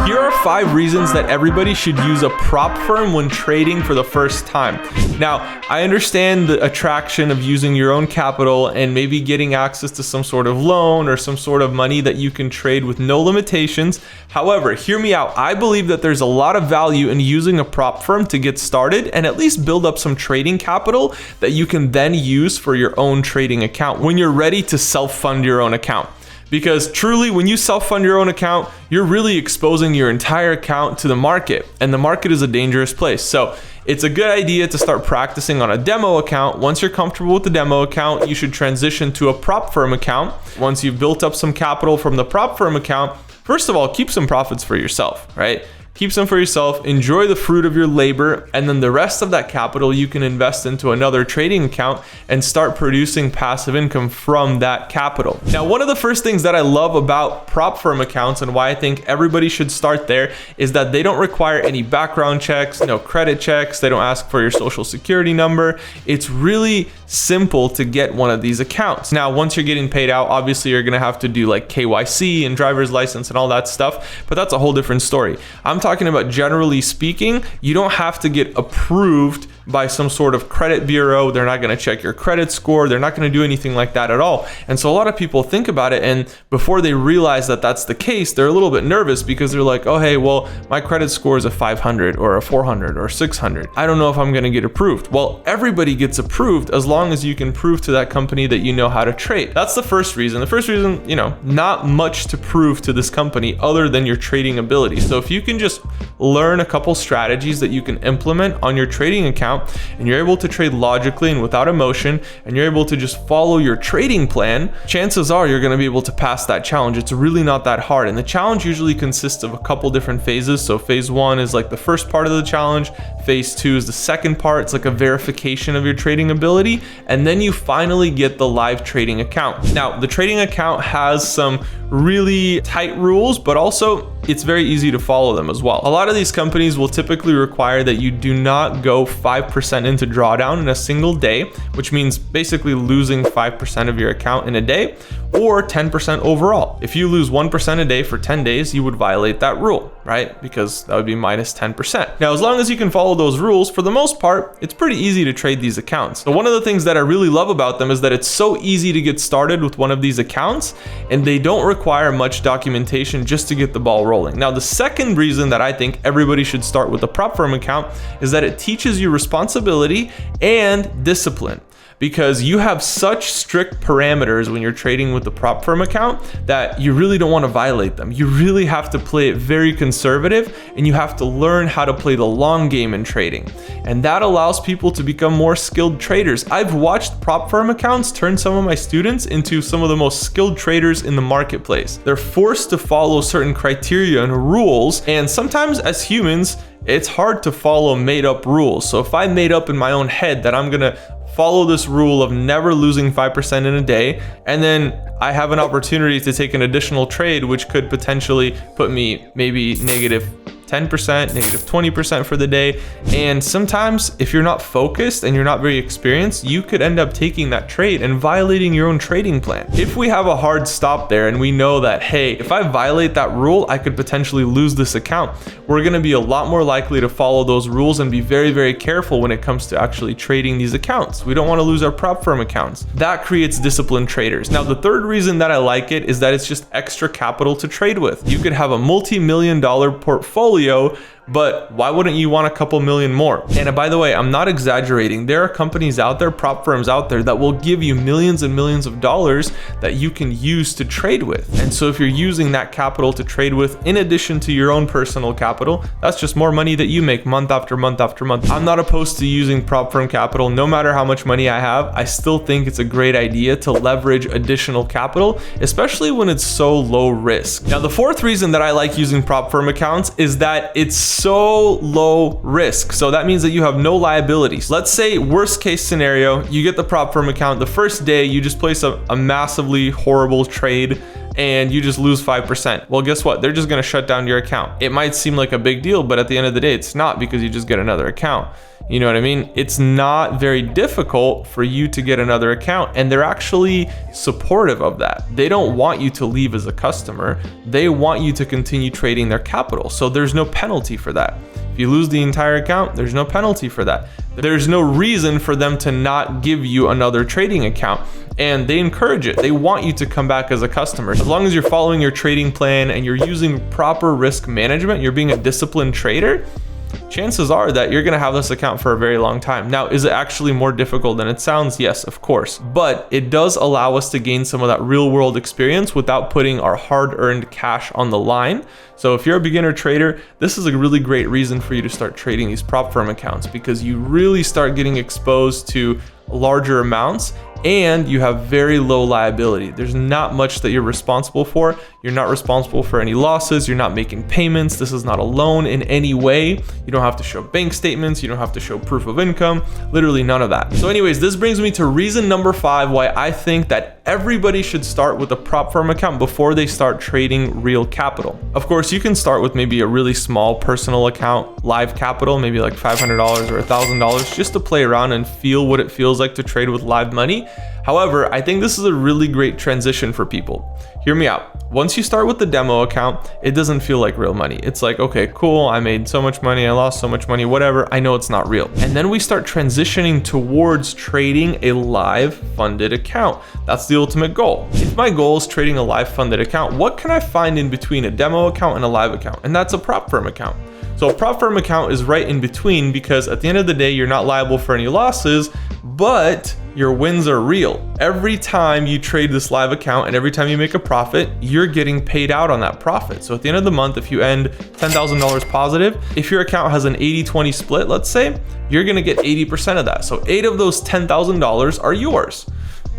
Here are 5 reasons that everybody should use a prop firm when trading for the first time. Now, I understand the attraction of using your own capital and maybe getting access to some sort of loan or some sort of money that you can trade with no limitations. However, hear me out. I believe that there's a lot of value in using a prop firm to get started and at least build up some trading capital that you can then use for your own trading account when you're ready to self-fund your own account. Because truly, when you self-fund your own account, you're really exposing your entire account to the market, and the market is a dangerous place. So it's a good idea to start practicing on a demo account. Once you're comfortable with the demo account, you should transition to a prop firm account. Once you've built up some capital from the prop firm account, first of all, keep some profits for yourself, right? Keep some for yourself, enjoy the fruit of your labor, and then the rest of that capital you can invest into another trading account and start producing passive income from that capital. Now, one of the first things that I love about prop firm accounts and why I think everybody should start there is that they don't require any background checks, no credit checks, they don't ask for your social security number. It's really simple to get one of these accounts. Now, once you're getting paid out, obviously you're gonna have to do like KYC and driver's license and all that stuff, but that's a whole different story. I'm talking about generally speaking, you don't have to get approved by some sort of credit bureau. They're not going to check your credit score. They're not going to do anything like that at all. And so a lot of people think about it, and before they realize that that's the case, they're a little bit nervous because they're like, oh, hey, well, my credit score is a 500 or a 400 or 600. I don't know if I'm going to get approved. Well, everybody gets approved as long as you can prove to that company that you know how to trade. That's the first reason. The first reason, not much to prove to this company other than your trading ability. So if you can just learn a couple strategies that you can implement on your trading account, and you're able to trade logically and without emotion, and you're able to just follow your trading plan, chances are you're going to be able to pass that challenge. It's really not that hard. And the challenge usually consists of a couple different phases. So phase 1 is like the first part of the challenge. Phase 2 is the second part. It's like a verification of your trading ability. And then you finally get the live trading account. Now, the trading account has some really tight rules, but also it's very easy to follow them as well. A lot of these companies will typically require that you do not go 5% into drawdown in a single day, which means basically losing 5% of your account in a day, or 10% overall. If you lose 1% a day for 10 days, you would violate that rule, right? Because that would be minus 10%. Now, as long as you can follow those rules, for the most part, it's pretty easy to trade these accounts. So one of the things that I really love about them is that it's so easy to get started with one of these accounts, and they don't require much documentation just to get the ball rolling. Now, the second reason that I think everybody should start with a prop firm account is that it teaches you responsibility and discipline, because you have such strict parameters when you're trading with the prop firm account that you really don't want to violate them. You really have to play it very conservative, and you have to learn how to play the long game in trading. And that allows people to become more skilled traders. I've watched prop firm accounts turn some of my students into some of the most skilled traders in the marketplace. They're forced to follow certain criteria and rules, and sometimes as humans, it's hard to follow made up rules. So if I made up in my own head that I'm gonna follow this rule of never losing 5% in a day, and then I have an opportunity to take an additional trade which could potentially put me maybe negative 10%, negative 20% for the day. And sometimes if you're not focused and you're not very experienced, you could end up taking that trade and violating your own trading plan. If we have a hard stop there and we know that, hey, if I violate that rule, I could potentially lose this account, we're going to be a lot more likely to follow those rules and be very, very careful when it comes to actually trading these accounts. We don't want to lose our prop firm accounts. That creates disciplined traders. Now, the third reason that I like it is that it's just extra capital to trade with. You could have a multi-million-dollar portfolio, but why wouldn't you want a couple million more? And by the way, I'm not exaggerating. There are companies out there, prop firms out there, that will give you millions and millions of dollars that you can use to trade with. And so if you're using that capital to trade with, in addition to your own personal capital, that's just more money that you make month after month after month. I'm not opposed to using prop firm capital. No matter how much money I have, I still think it's a great idea to leverage additional capital, especially when it's so low risk. Now, the fourth reason that I like using prop firm accounts is that it's so low risk. So that means that you have no liabilities. Let's say worst case scenario, you get the prop firm account. The first day you just place a massively horrible trade and you just lose 5%. Well, guess what? They're just gonna shut down your account. It might seem like a big deal, but at the end of the day, it's not, because you just get another account. You know what I mean? It's not very difficult for you to get another account, and they're actually supportive of that. They don't want you to leave as a customer. They want you to continue trading their capital. So there's no penalty for that. If you lose the entire account, there's no penalty for that. There's no reason for them to not give you another trading account, and they encourage it. They want you to come back as a customer. As long as you're following your trading plan and you're using proper risk management, you're being a disciplined trader, chances are that you're gonna have this account for a very long time. Now, is it actually more difficult than it sounds? Yes, of course. But it does allow us to gain some of that real world experience without putting our hard-earned cash on the line. So if you're a beginner trader, this is a really great reason for you to start trading these prop firm accounts, because you really start getting exposed to larger amounts and you have very low liability. There's not much that you're responsible for. You're not responsible for any losses. You're not making payments. This is not a loan in any way. You don't have to show bank statements. You don't have to show proof of income, literally none of that. So anyways, this brings me to reason number 5 why I think that everybody should start with a prop firm account before they start trading real capital. Of course, you can start with maybe a really small personal account, live capital, maybe like $500 or $1,000, just to play around and feel what it feels like to trade with live money. However, I think this is a really great transition for people. Hear me out. Once you start with the demo account, it doesn't feel like real money. It's like, okay, cool, I made so much money, I lost so much money, whatever, I know it's not real. And then we start transitioning towards trading a live funded account. That's the ultimate goal. If my goal is trading a live funded account, what can I find in between a demo account and a live account? And that's a prop firm account. So a prop firm account is right in between, because at the end of the day, you're not liable for any losses, but your wins are real. Every time you trade this live account and every time you make a profit, you're getting paid out on that profit. So at the end of the month, if you end $10,000 positive, if your account has an 80-20 split, let's say, you're gonna get 80% of that. So 8 of those $10,000 are yours,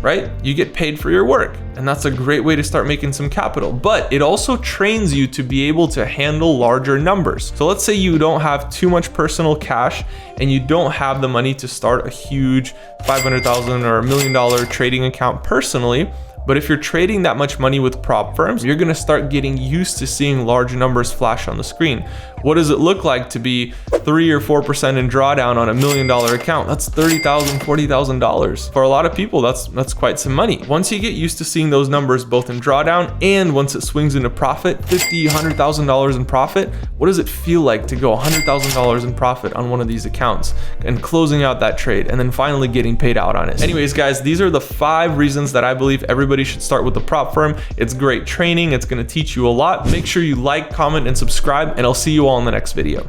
right? You get paid for your work, and that's a great way to start making some capital. But it also trains you to be able to handle larger numbers. So let's say you don't have too much personal cash and you don't have the money to start a huge $500,000 or $1 million trading account personally. But if you're trading that much money with prop firms, you're gonna start getting used to seeing large numbers flash on the screen. What does it look like to be 3 or 4% in drawdown on $1 million account? That's $30,000, $40,000. For a lot of people, that's quite some money. Once you get used to seeing those numbers both in drawdown and once it swings into profit, $50,000, $100,000 in profit, what does it feel like to go $100,000 in profit on one of these accounts and closing out that trade and then finally getting paid out on it? Anyways, guys, these are the 5 reasons that I believe everybody should start with the prop firm. It's great training. It's going to teach you a lot. Make sure you like, comment, and subscribe, and I'll see you all in the next video.